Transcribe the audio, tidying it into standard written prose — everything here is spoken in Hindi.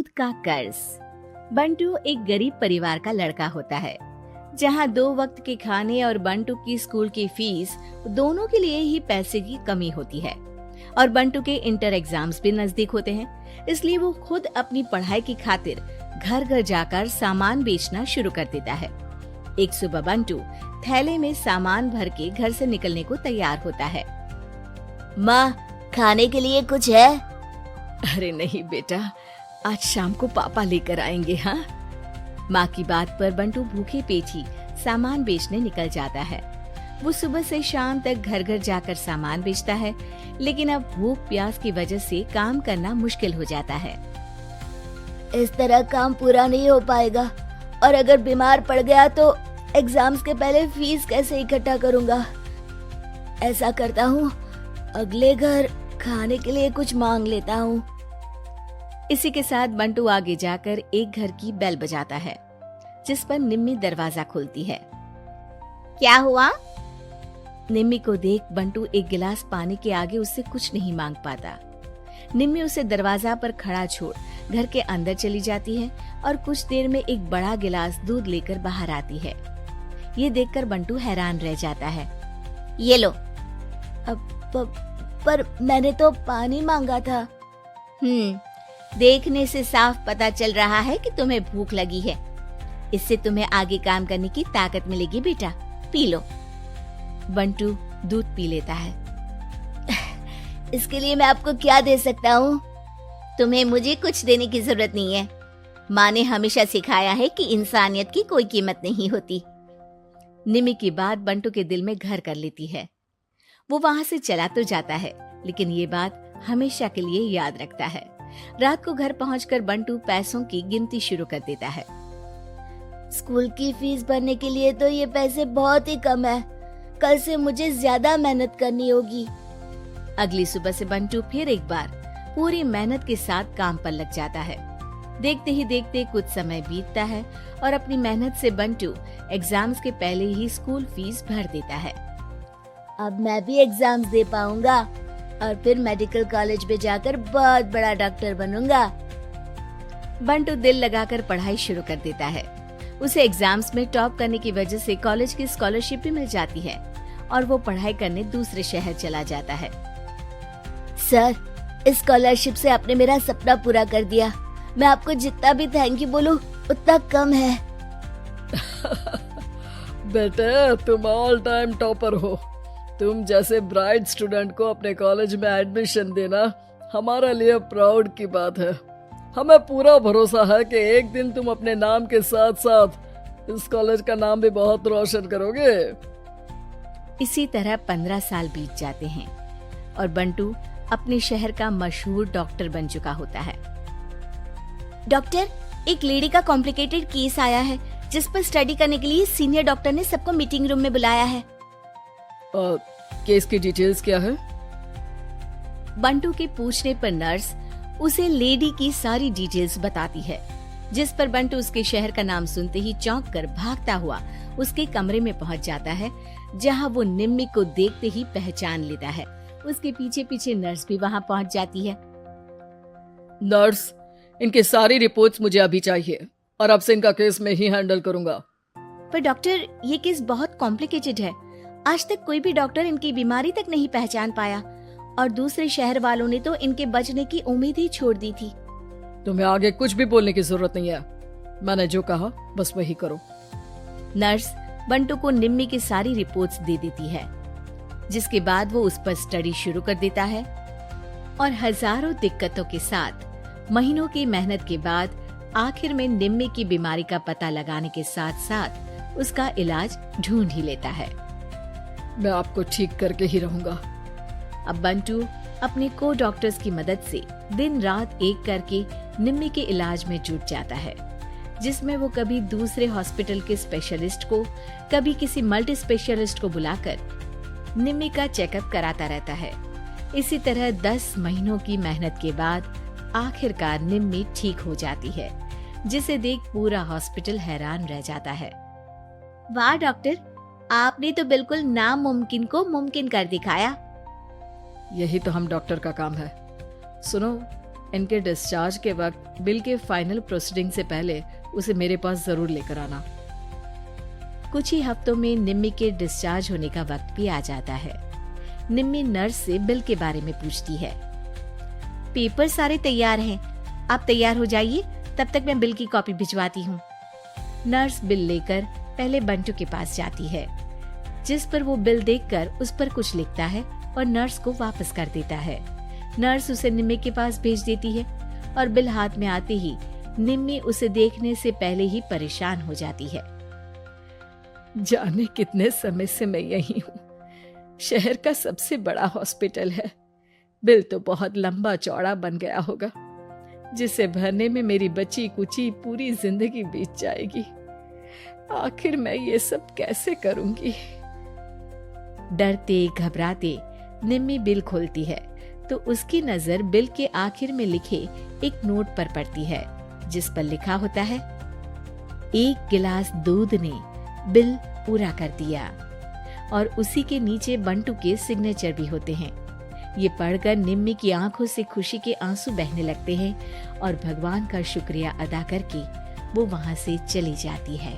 दूध का कर्ज। बंटू एक गरीब परिवार का लड़का होता है, जहां 2 वक्त के खाने और बंटू की स्कूल की फीस दोनों के लिए ही पैसे की कमी होती है। और बंटू के इंटर एग्जाम्स भी नजदीक होते हैं, इसलिए वो खुद अपनी पढ़ाई की खातिर घर घर जाकर सामान बेचना शुरू कर देता है। एक सुबह बंटू थैले में सामान भर के घर से निकलने को तैयार होता है। माँ, खाने के लिए कुछ है? अरे नहीं बेटा, आज शाम को पापा लेकर आएंगे। हाँ, माँ की बात पर बंटू भूखे पेट ही सामान बेचने निकल जाता है। वो सुबह से शाम तक घर घर जाकर सामान बेचता है, लेकिन अब भूख प्यास की वजह से काम करना मुश्किल हो जाता है। इस तरह काम पूरा नहीं हो पाएगा, और अगर बीमार पड़ गया तो एग्जाम्स के पहले फीस कैसे इकट्ठा करूँगा। ऐसा करता हूँ, अगले घर खाने के लिए कुछ मांग लेता हूँ। इसी के साथ बंटू आगे जाकर एक घर की बेल बजाता है, जिस पर निम्मी दरवाजा खोलती है। क्या हुआ? निम्मी को देख बंटू एक गिलास पानी के आगे उससे कुछ नहीं मांग पाता। निम्मी उसे दरवाजा पर खड़ा छोड़ घर के अंदर चली जाती है और कुछ देर में एक बड़ा गिलास दूध लेकर बाहर आती है। ये देखकर बंटू हैरान रह जाता है। ये लो। पर मैंने तो पानी मांगा था। देखने से साफ पता चल रहा है कि तुम्हें भूख लगी है। इससे तुम्हें आगे काम करने की ताकत मिलेगी बेटा, पी लो। बंटू दूध पी लेता है। इसके लिए मैं आपको क्या दे सकता हूँ? तुम्हें मुझे कुछ देने की जरूरत नहीं है। माँ ने हमेशा सिखाया है कि इंसानियत की कोई कीमत नहीं होती। निम्मी की बात बंटू के दिल में घर कर लेती है। वो वहाँ से चला तो जाता है, लेकिन ये बात हमेशा के लिए याद रखता है। रात को घर पहुंचकर बंटू पैसों की गिनती शुरू कर देता है। स्कूल की फीस भरने के लिए तो ये पैसे बहुत ही कम है। कल से मुझे ज्यादा मेहनत करनी होगी। अगली सुबह से बंटू फिर एक बार पूरी मेहनत के साथ काम पर लग जाता है। देखते ही देखते कुछ समय बीतता है और अपनी मेहनत से बंटू एग्जाम्स के पहले ही स्कूल फीस भर देता है। अब मैं भी एग्जाम्स दे पाऊंगा और फिर मेडिकल कॉलेज में जाकर बहुत बड़ा डॉक्टर बनूंगा। बंटू दिल लगाकर पढ़ाई शुरू कर देता है। उसे एग्जाम्स में टॉप करने की वजह से कॉलेज की स्कॉलरशिप भी मिल जाती है और वो पढ़ाई करने दूसरे शहर चला जाता है। सर, इस स्कॉलरशिप से आपने मेरा सपना पूरा कर दिया। मैं आपको जितना भी थैंक यू बोलूं उतना कम है। बेटे, तुम ऑल टाइम टॉपर हो। तुम जैसे ब्राइट स्टूडेंट को अपने कॉलेज में एडमिशन देना हमारे लिए प्राउड की बात है। हमें पूरा भरोसा है कि एक दिन तुम अपने नाम के साथ साथ इस कॉलेज का नाम भी बहुत रोशन करोगे। इसी तरह 15 साल बीत जाते हैं और बंटू अपने शहर का मशहूर डॉक्टर बन चुका होता है। डॉक्टर, एक लेडी का कॉम्प्लिकेटेड केस आया है, जिस पर स्टडी करने के लिए सीनियर डॉक्टर ने सबको मीटिंग रूम में बुलाया है। केस की डिटेल्स क्या है? बंटू के पूछने पर नर्स उसे लेडी की सारी डिटेल्स बताती है, जिस पर बंटू उसके शहर का नाम सुनते ही चौंक कर भागता हुआ उसके कमरे में पहुंच जाता है, जहां वो निम्मी को देखते ही पहचान लेता है। उसके पीछे पीछे नर्स भी वहां पहुंच जाती है। नर्स, इनकी सारी रिपोर्ट्स मुझे अभी चाहिए और अब से इनका केस मैं ही हैंडल करूंगा। पर डॉक्टर, ये केस बहुत कॉम्प्लिकेटेड है। आज तक कोई भी डॉक्टर इनकी बीमारी तक नहीं पहचान पाया और दूसरे शहर वालों ने तो इनके बचने की उम्मीद ही छोड़ दी थी। तुम्हें आगे कुछ भी बोलने की जरूरत नहीं है। मैंने जो कहा बस वही करो। नर्स बंटू को निम्मी की सारी रिपोर्ट्स दे देती है, जिसके बाद वो उस पर स्टडी शुरू कर देता है और हजारों दिक्कतों के साथ महीनों की मेहनत के बाद आखिर में निम्मी की बीमारी का पता लगाने के साथ साथ उसका इलाज ढूंढ ही लेता है। मैं आपको ठीक करके ही रहूंगा। अब बंटू अपने को डॉक्टर्स की मदद से दिन रात एक करके निम्मी के इलाज में जुट जाता है, जिसमें वो कभी दूसरे हॉस्पिटल के स्पेशलिस्ट को, कभी किसी मल्टी स्पेशलिस्ट को बुलाकर निम्मी का चेकअप कराता रहता है। इसी तरह 10 महीनों की मेहनत के बाद आखिरकार निम्मी ठीक हो जाती है, जिसे देख पूरा हॉस्पिटल हैरान रह जाता है। वाह डॉक्टर, आपने तो बिल्कुल नामुमकिन को मुमकिन कर दिखाया। यही तो हम डॉक्टर का काम है। सुनो, इनके डिस्चार्ज के वक्त बिल के फाइनल प्रोसीडिंग से पहले उसे मेरे पास जरूर लेकर आना। कुछ ही हफ्तों में निम्मी के डिस्चार्ज होने का वक्त भी आ जाता है। निम्मी नर्स से बिल के बारे में पूछती है। पेपर सारे तैयार हैं, आप तैयार हो जाइए, तब तक मैं बिल की कॉपी भिजवाती हूँ। नर्स बिल लेकर पहले बंटू के पास जाती है, जिस पर वो बिल देखकर उस पर कुछ लिखता है और नर्स को वापस कर देता है। नर्स उसे निम्मी के पास भेज देती है और बिल हाथ में आते ही निम्मी उसे देखने से पहले ही परेशान हो जाती है। जाने कितने समय से मैं यही हूँ। शहर का सबसे बड़ा हॉस्पिटल है। बिल तो बहुत लंबा चौड़ा बन गया होगा, जिसे भरने में मेरी बची कुची पूरी जिंदगी बीत जाएगी। आखिर मैं ये सब कैसे करूंगी? डरते घबराते निम्मी बिल खोलती है तो उसकी नजर बिल के आखिर में लिखे एक नोट पर पड़ती है, जिस पर लिखा होता है, 1 गिलास दूध ने बिल पूरा कर दिया। और उसी के नीचे बंटू के सिग्नेचर भी होते हैं। ये पढ़कर निम्मी की आंखों से खुशी के आंसू बहने लगते हैं और भगवान का शुक्रिया अदा करके वो वहां से चली जाती है।